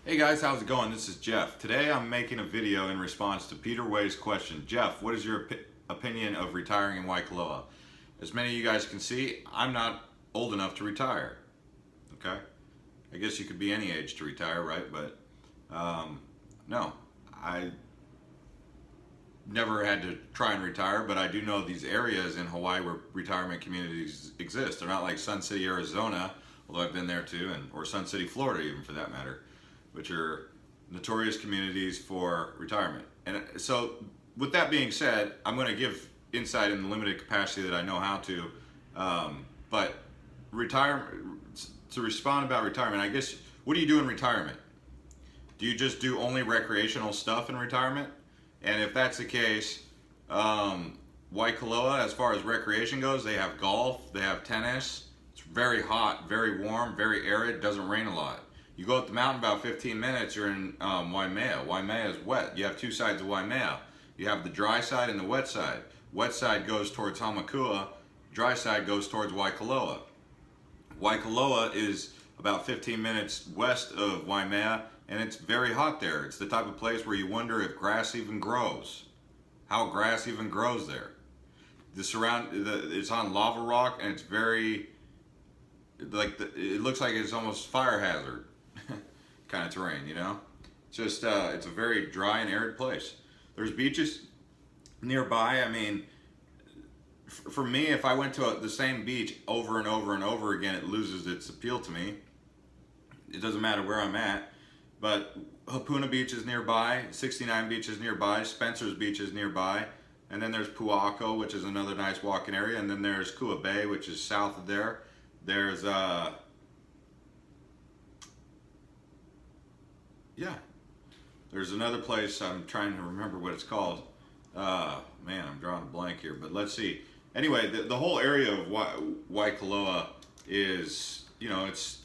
Hey guys, how's it going? This is Jeff. Today I'm making a video in response to Peter Way's question. Jeff, what is your opinion of retiring in Waikoloa? As many of you guys can see, I'm not old enough to retire. Okay? I guess you could be any age to retire, right? But no, I never had to try and retire, but I do know these areas in Hawaii where retirement communities exist. They're not like Sun City, Arizona, although I've been there too, or Sun City, Florida even for that matter, which are notorious communities for retirement. And so with that being said, I'm going to give insight in the limited capacity that I know how to, but to respond about retirement, I guess, what do you do in retirement? Do you just do only recreational stuff in retirement? And if that's the case, Waikoloa, as far as recreation goes, they have golf, they have tennis. It's very hot, very warm, very arid, doesn't rain a lot. You go up the mountain about 15 minutes, you're in Waimea. Waimea is wet. You have two sides of Waimea. You have the dry side and the wet side. Wet side goes towards Hamakua, dry side goes towards Waikoloa. Waikoloa is about 15 minutes west of Waimea, and it's very hot there. It's the type of place where you wonder if grass even grows. How grass even grows there. It's on lava rock, and it's very, it looks like it's almost fire hazard kind of terrain, you know? Just, it's a very dry and arid place. There's beaches nearby. I mean, for me, if I went to the same beach over and over and over again, it loses its appeal to me. It doesn't matter where I'm at. But Hapuna Beach is nearby, 69 Beach is nearby, Spencer's Beach is nearby, and then there's Puako, which is another nice walking area, and then there's Kua Bay, which is south of there. There's there's another place, I'm trying to remember what it's called. Man, I'm drawing a blank here, but let's see. Anyway, the whole area of Waikoloa is, you know, it's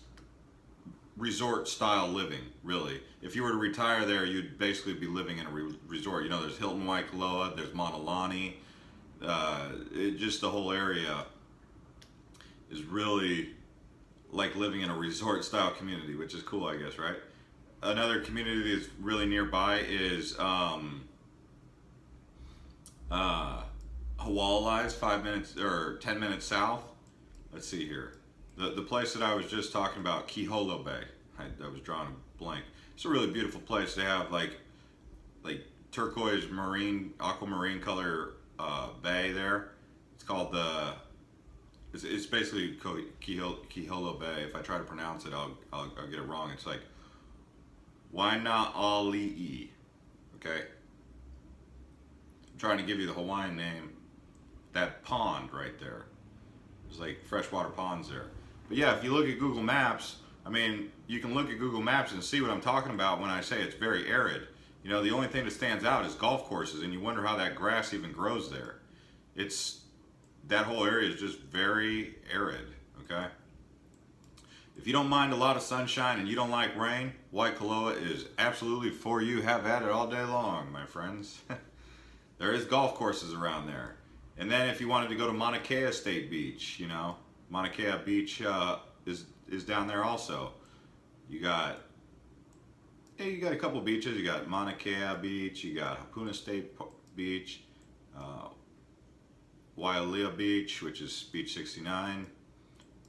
resort style living, really. If you were to retire there, you'd basically be living in a resort. You know, there's Hilton Waikoloa, there's Monolani. Just the whole area is really like living in a resort style community, which is cool, I guess, right? Another community that's really nearby is Hawalai's 5 minutes or 10 minutes south. Let's see here. The place that I was just talking about, Hilo Bay. I was drawing a blank. It's a really beautiful place. They have like turquoise marine, aquamarine color bay there. It's called it's basically Hilo Bay. If I try to pronounce it, I'll get it wrong. It's like Waina'ali'i. Okay. I'm trying to give you the Hawaiian name. That pond right there. There's like freshwater ponds there. But yeah, if you look at Google Maps, I mean, you can look at Google Maps and see what I'm talking about when I say it's very arid. You know, the only thing that stands out is golf courses, and you wonder how that grass even grows there. That whole area is just very arid, okay? If you don't mind a lot of sunshine and you don't like rain, Waikoloa is absolutely for you. Have at it all day long, my friends. There is golf courses around there. And then if you wanted to go to Mauna Kea State Beach, you know, Mauna Kea Beach is down there also. You got a couple beaches. You got Mauna Kea Beach, you got Hapuna State Beach, Waialea Beach, which is Beach 69.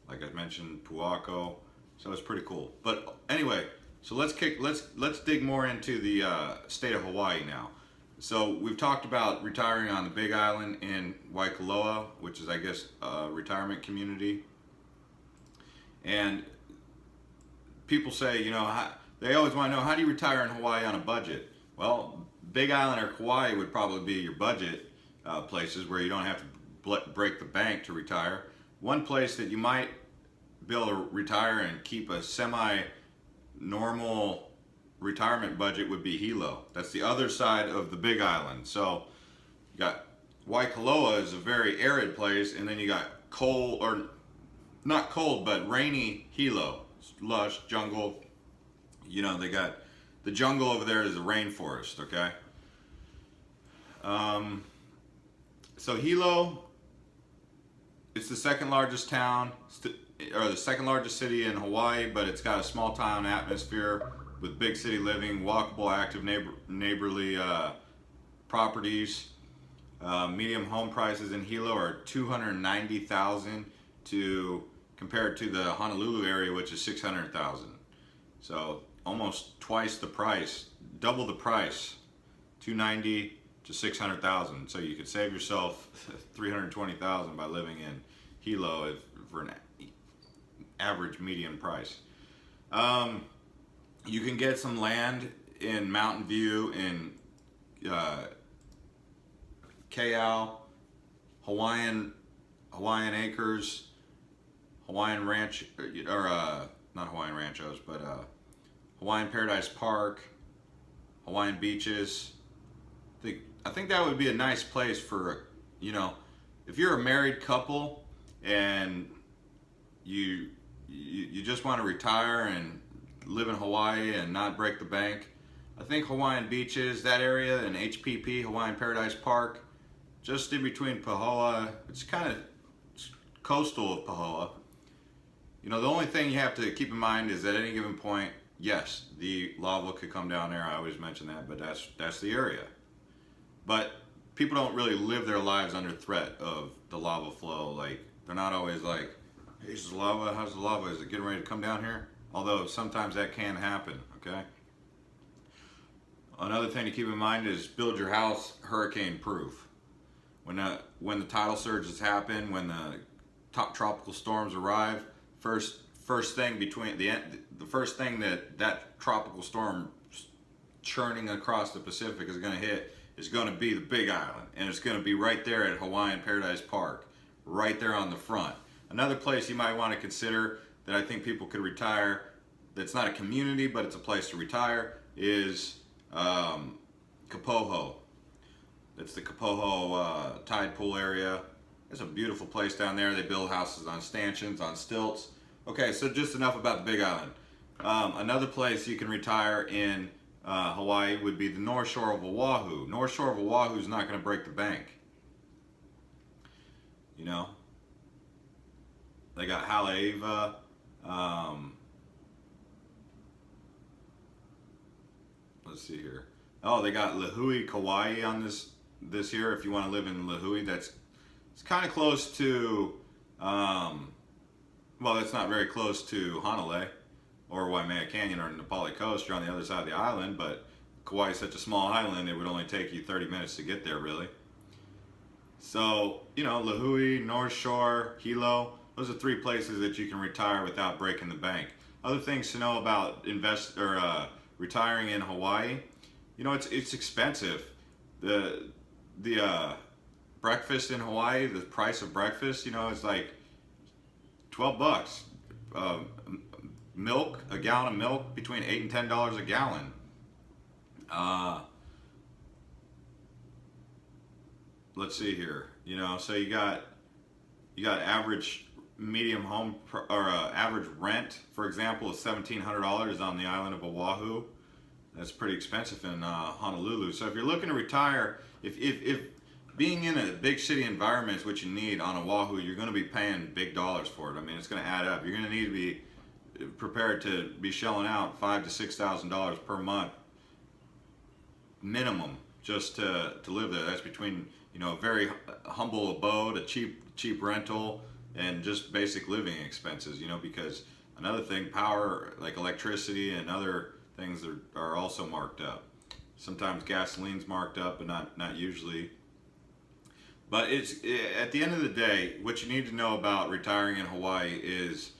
Like I mentioned, Puako. So it's pretty cool. But anyway, so let's dig more into the state of Hawaii now. So we've talked about retiring on the Big Island in Waikoloa, which is, I guess, a retirement community. And people say, you know, they always want to know, how do you retire in Hawaii on a budget? Well, Big Island or Kauai would probably be your budget places where you don't have to break the bank to retire. One place that you might be able to retire and keep a semi-normal retirement budget would be Hilo. That's the other side of the Big Island. So you got Waikoloa is a very arid place, and then you got cold, or not cold, but rainy Hilo. It's lush jungle. You know, they got the jungle over there is a rainforest, okay? So Hilo, it's the second largest town, or the second largest city in Hawaii, but it's got a small town atmosphere. with big city living, walkable, active, neighborly properties. Medium home prices in Hilo are $290,000 to compared to the Honolulu area, which is $600,000. So almost twice the price, double the price, $290,000 to $600,000. So you could save yourself $320,000 by living in Hilo for an average median price. You can get some land in Mountain View, in Kayal, Hawaiian Acres, Hawaiian Ranch, or not Hawaiian Ranchos, but Hawaiian Paradise Park, Hawaiian Beaches. I think that would be a nice place for, you know, if you're a married couple and you just want to retire and live in Hawaii and not break the bank. I think Hawaiian Beaches, that area, and HPP, Hawaiian Paradise Park, just in between Pahoa. It's kind of coastal of Pahoa. You know, the only thing you have to keep in mind is at any given point, yes, the lava could come down there. I always mention that, but that's the area. But people don't really live their lives under threat of the lava flow. Like, they're not always like, hey, is the lava, how's the lava? Is it getting ready to come down here? Although sometimes that can happen, okay? Another thing to keep in mind is build your house hurricane proof. When the tidal surges happen, when the top tropical storms arrive, first thing between the first thing that tropical storm churning across the Pacific is going to hit is going to be the Big Island, and it's going to be right there at Hawaiian Paradise Park, right there on the front. Another place you might want to consider that I think people could retire, that's not a community but it's a place to retire, is Kapoho. It's the Kapoho tide pool area. It's a beautiful place down there. They build houses on stanchions, on stilts. Okay, so just enough about the Big Island. Another place you can retire in Hawaii would be the North Shore of Oahu. North Shore of Oahu is not going to break the bank. You know, they got Haleiwa. Let's see here. Oh, they got Lihue, Kauai on this here. If you want to live in Lihue, it's kind of close to. Well, it's not very close to Honolulu or Waimea Canyon or Nepali Coast. You're on the other side of the island, but Kauai is such a small island, it would only take you 30 minutes to get there, really. So, you know, Lihue, North Shore, Hilo, those are three places that you can retire without breaking the bank. Other things to know about retiring in Hawaii, you know, it's expensive. The breakfast in Hawaii, the price of breakfast, you know, it's like $12. Milk, a gallon of milk, between $8 and $10 a gallon. Let's see here. You know, so you got average medium home average rent, for example, is $1,700 on the island of Oahu. That's pretty expensive in Honolulu. So if you're looking to retire, if being in a big city environment is what you need on Oahu, you're going to be paying big dollars for it. I mean, it's going to add up. You're going to need to be prepared to be shelling out $5,000 to $6,000 per month minimum just to live there. That's between, you know, a very humble abode, a cheap rental, and just basic living expenses, you know, because another thing, power, like electricity and other things are also marked up. Sometimes gasoline's marked up, but not usually. But it's at the end of the day, what you need to know about retiring in Hawaii is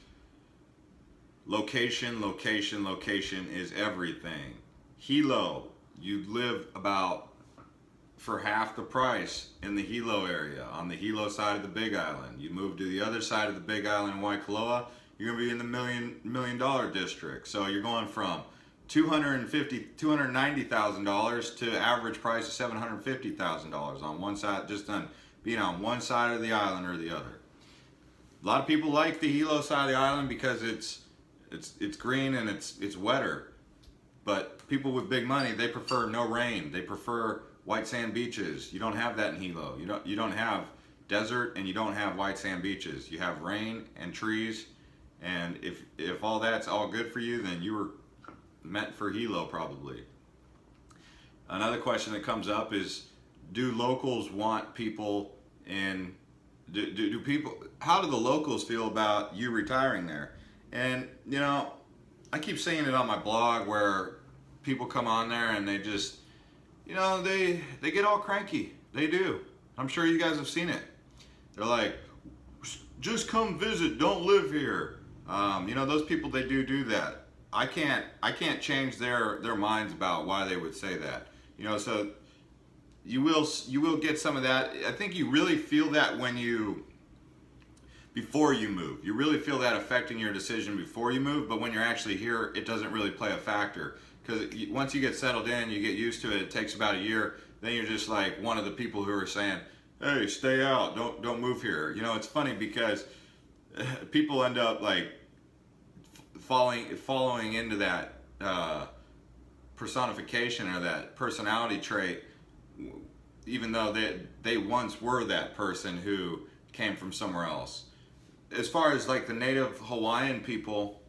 location, location, location is everything. Hilo, you live about for half the price in the Hilo area, on the Hilo side of the Big Island. You move to the other side of the Big Island in Waikoloa, you're gonna be in the million dollar district. So you're going from $290,000 to average price of $750,000 on one side, just on being on one side of the island or the other. A lot of people like the Hilo side of the island because it's green and it's wetter. But people with big money, they prefer no rain. They prefer white sand beaches. You don't have that in Hilo. You don't have desert and you don't have white sand beaches. You have rain and trees. And if all that's all good for you, then you were meant for Hilo probably. Another question that comes up is, do locals want people in, do people, how do the locals feel about you retiring there? And, you know, I keep seeing it on my blog where people come on there and they just, you know, they get all cranky. They do. I'm sure you guys have seen it. They're like, just come visit, don't live here. You know, those people, they do that. I can't change their minds about why they would say that. You know, so you will get some of that. I think you really feel that before you move. You really feel that affecting your decision before you move, but when you're actually here, it doesn't really play a factor. Because once you get settled in, you get used to it, it takes about a year, then you're just like one of the people who are saying, hey, stay out, don't move here. You know, it's funny because people end up like following into that personification or that personality trait, even though they once were that person who came from somewhere else. As far as like the native Hawaiian people,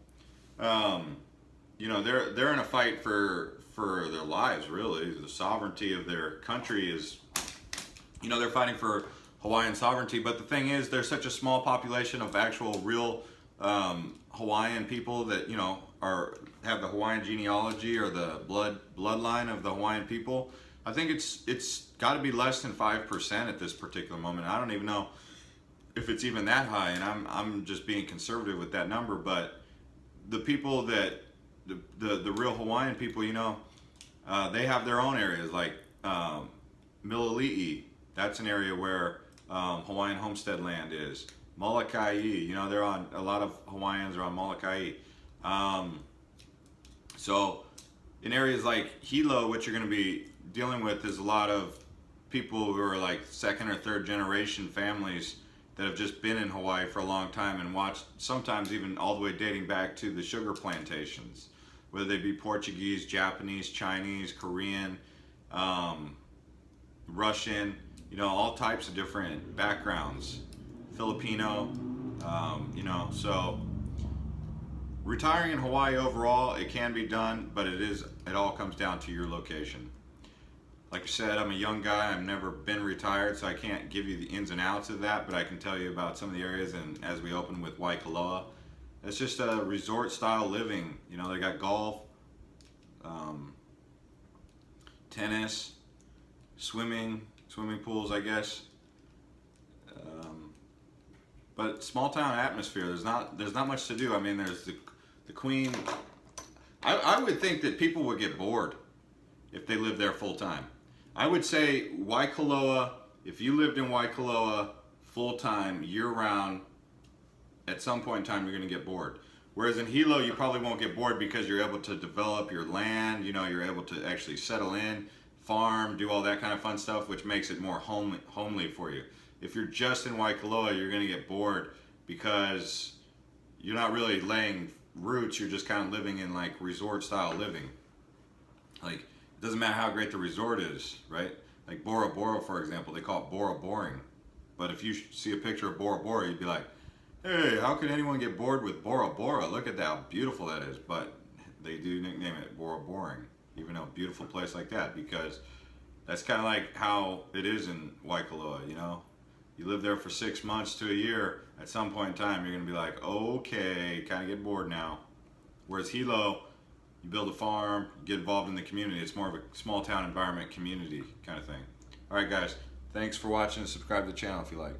you know, they're in a fight for their lives, really. The sovereignty of their country is, you know, they're fighting for Hawaiian sovereignty. But the thing is, there's such a small population of actual real Hawaiian people that, you know, have the Hawaiian genealogy or the bloodline of the Hawaiian people. I think it's got to be less than 5% at this particular moment. I don't even know if it's even that high, and I'm just being conservative with that number. But the people that the real Hawaiian people, you know, they have their own areas, like Milili'i. That's an area where Hawaiian homestead land is. Molokai, you know, a lot of Hawaiians are on Molokai. So in areas like Hilo, what you're going to be dealing with is a lot of people who are like second or third generation families that have just been in Hawaii for a long time and watched, sometimes even all the way dating back to the sugar plantations, whether they be Portuguese, Japanese, Chinese, Korean, Russian, you know, all types of different backgrounds, Filipino, you know. So retiring in Hawaii overall, it can be done, but it all comes down to your location. Like I said, I'm a young guy. I've never been retired, so I can't give you the ins and outs of that, but I can tell you about some of the areas. And as we open with Waikoloa, it's just a resort style living. You know, they got golf, tennis, swimming pools, I guess. But small town atmosphere. There's not much to do. I mean, there's the Queen. I would think that people would get bored if they lived there full time. I would say Waikoloa, if you lived in Waikoloa full time, year round, at some point in time you're going to get bored. Whereas in Hilo, you probably won't get bored because you're able to develop your land, you know, you're able to actually settle in, farm, do all that kind of fun stuff, which makes it more homely for you. If you're just in Waikoloa, you're going to get bored because you're not really laying roots, you're just kind of living in like resort style living. Like, it doesn't matter how great the resort is, right? Like Bora Bora, for example, they call it Bora Boring. But if you see a picture of Bora Bora, you'd be like, hey, how could anyone get bored with Bora Bora? Look at how beautiful that is. But they do nickname it Bora Boring, even though a beautiful place like that, because that's kind of like how it is in Waikoloa, you know? You live there for 6 months to a year, at some point in time, you're gonna be like, okay, kind of get bored now. Whereas Hilo, you build a farm, you get involved in the community. It's more of a small town environment community kind of thing. All right, guys, thanks for watching. Subscribe to the channel if you like.